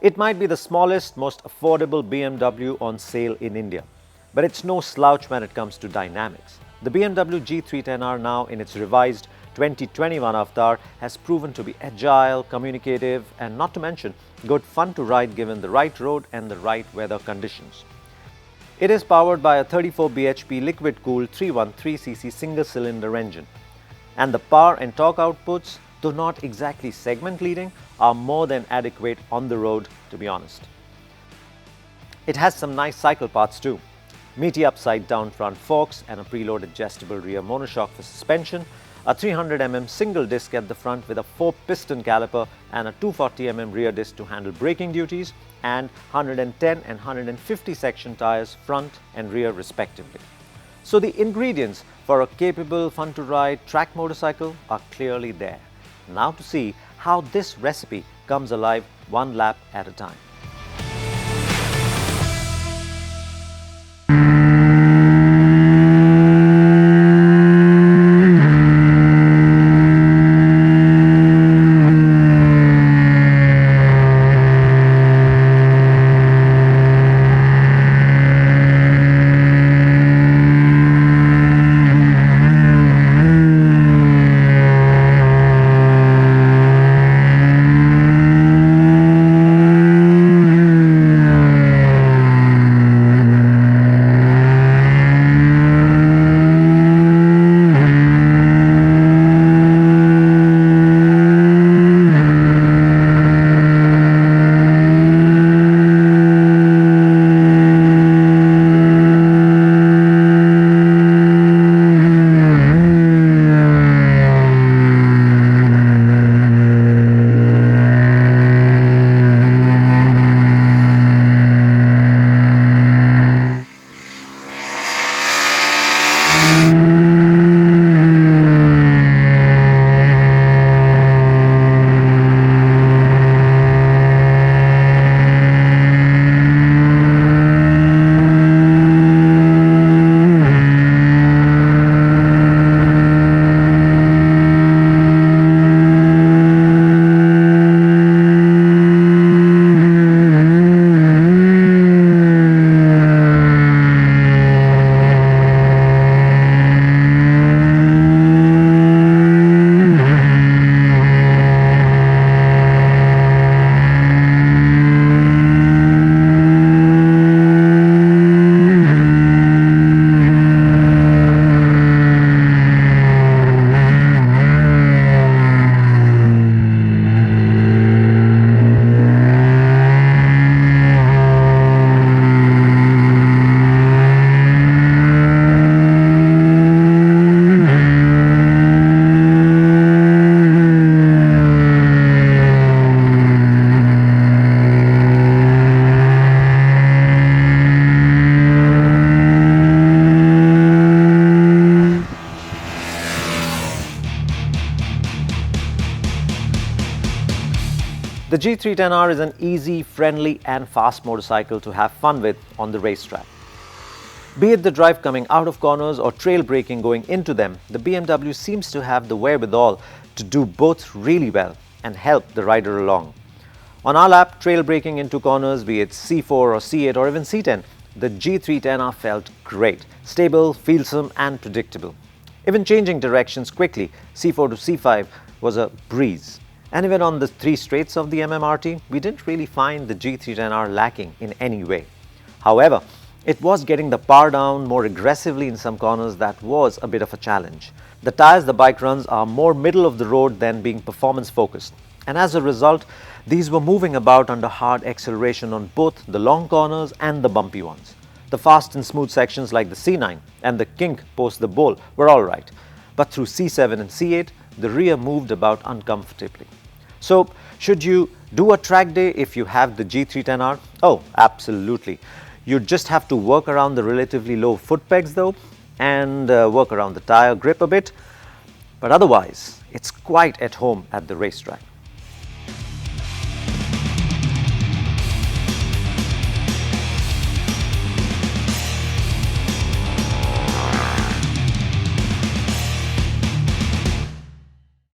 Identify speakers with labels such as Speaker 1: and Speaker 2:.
Speaker 1: It might be the smallest, most affordable BMW on sale in India, but it's no slouch when it comes to dynamics. The BMW G310R, now in its revised 2021 avatar, has proven to be agile, communicative, and not to mention good fun to ride given the right road and the right weather conditions. It is powered by a 34 bhp liquid-cooled 313cc single-cylinder engine, and the power and torque outputs, though not exactly segment-leading, are more than adequate on the road, to be honest. It has some nice cycle parts too. Meaty upside-down front forks and a preload adjustable rear monoshock for suspension, a 300mm single disc at the front with a 4-piston caliper and a 240mm rear disc to handle braking duties, and 110 and 150 section tyres front and rear respectively. So the ingredients for a capable, fun-to-ride track motorcycle are clearly there. Now to see how this recipe comes alive one lap at a time. The G310R is an easy, friendly and fast motorcycle to have fun with on the racetrack. Be it the drive coming out of corners or trail braking going into them, the BMW seems to have the wherewithal to do both really well and help the rider along. On our lap, trail braking into corners, be it C4 or C8 or even C10, the G310R felt great, stable, feelsome and predictable. Even changing directions quickly, C4 to C5 was a breeze. And even on the 3 straights of the MMRT, we didn't really find the G310R lacking in any way. However, it was getting the power down more aggressively in some corners that was a bit of a challenge. The tyres the bike runs are more middle of the road than being performance focused. And as a result, these were moving about under hard acceleration on both the long corners and the bumpy ones. The fast and smooth sections like the C9 and the kink post the bowl were alright, but through C7 and C8, the rear moved about uncomfortably. So, should you do a track day if you have the G310R? Oh, absolutely. You just have to work around the relatively low foot pegs though, and work around the tire grip a bit. But otherwise, it's quite at home at the racetrack.